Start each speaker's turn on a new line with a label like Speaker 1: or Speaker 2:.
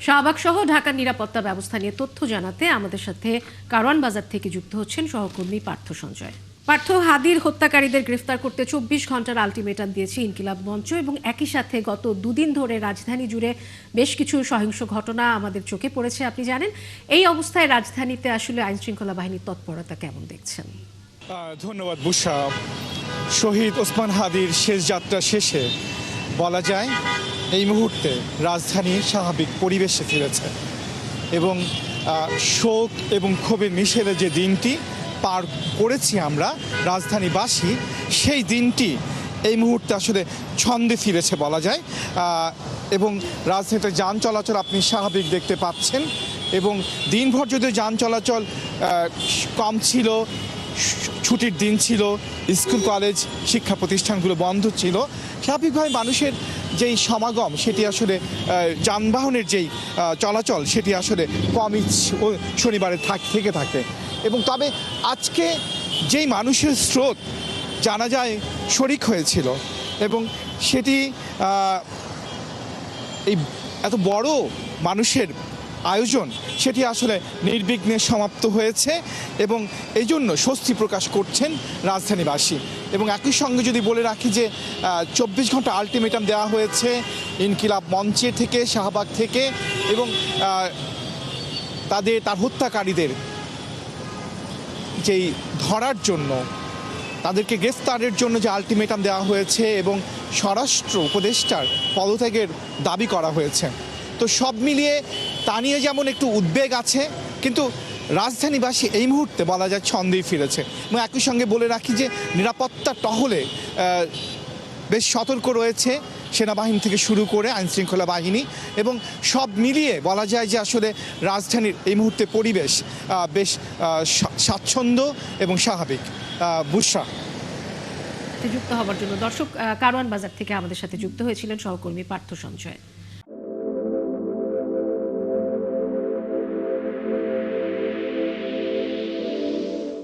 Speaker 1: শাহবাগ সহ ঢাকার নিরাপত্তা ব্যবস্থা নিয়ে তথ্য জানাতে আমাদের সাথে কারওয়ান বাজার থেকে যুক্ত হচ্ছেন সহকর্মী পার্থ সঞ্জয়। পার্থ, হাদির হত্যাকারীদের গ্রেফতার করতে 24 ঘন্টার আলটিমেটাম দিয়েছে ইনকিলাব মঞ্চ এবং একই সাথে গত দুদিন ধরে রাজধানী জুড়ে বেশ কিছু সহিংস ঘটনা আমাদের চোখে পড়েছে। আপনি জানেন, এই অবস্থায় রাজধানীতে আসলে আইনশৃঙ্খলা বাহিনীর তৎপরতা কেমন দেখছেন?
Speaker 2: ধন্যবাদ বুশা। শহীদ ওসমান হাদির শেষ যাত্রা শেষে বলা যায় এই মুহূর্তে রাজধানী স্বাভাবিক পরিবেশে ফিরেছে এবং শোক এবং ক্ষোভের মিশেলে যে দিনটি পার করেছি আমরা রাজধানীবাসী, সেই দিনটি এই মুহূর্তে আসলে ছন্দে ফিরেছে বলা যায়। এবং রাজধানীতে যান চলাচল আপনি স্বাভাবিক দেখতে পাচ্ছেন এবং দিনভর যদিও যান চলাচল কম ছিল, ছুটির দিন ছিল, স্কুল কলেজ শিক্ষা প্রতিষ্ঠানগুলো বন্ধ ছিল, স্বাভাবিকভাবে মানুষের যেই সমাগম সেটি আসলে যানবাহনের যেই চলাচল সেটি আসলে কমই শনিবারে থেকে থাকে। এবং তবে আজকে যেই মানুষের স্রোত জানা যায় শরিক হয়েছিল এবং সেটি এই এত বড় মানুষের আয়োজন সেটি আসলে নির্বিঘ্নে সমাপ্ত হয়েছে এবং এই জন্য স্বস্তি প্রকাশ করছেন রাজধানীবাসী। এবং একই সঙ্গে যদি বলে রাখি যে 24 ঘন্টা আলটিমেটাম দেওয়া হয়েছে ইনকিলাব মঞ্চের থেকে, শাহবাগ থেকে, এবং তার হত্যাকারীদের যেই ধরার জন্য, তাদেরকে গ্রেফতারের জন্য যে আলটিমেটাম দেওয়া হয়েছে এবং স্বরাষ্ট্র উপদেষ্টার পদত্যাগের দাবি করা হয়েছে। তো সব মিলিয়ে তা নিয়ে যেমন একটু উদ্বেগ আছে, কিন্তু রাজধানীবাসী এই মুহূর্তে বলা যায় ছন্দেই ফিরেছে। এবং একই সঙ্গে বলে রাখি যে নিরাপত্তা টহলে বেশ সতর্ক রয়েছে সেনাবাহিনী থেকে শুরু করে আইনশৃঙ্খলা বাহিনী, এবং সব মিলিয়ে বলা যায় যে আসলে রাজধানীর এই মুহূর্তে পরিবেশ বেশ স্বাচ্ছন্দ্য এবং স্বাভাবিক। বুশরা,
Speaker 1: যুক্ত হওয়ার জন্য দর্শক, কারওয়ান বাজার থেকে আমাদের সাথে যুক্ত হয়েছিলেন সহকর্মী পার্থ সঞ্জয়।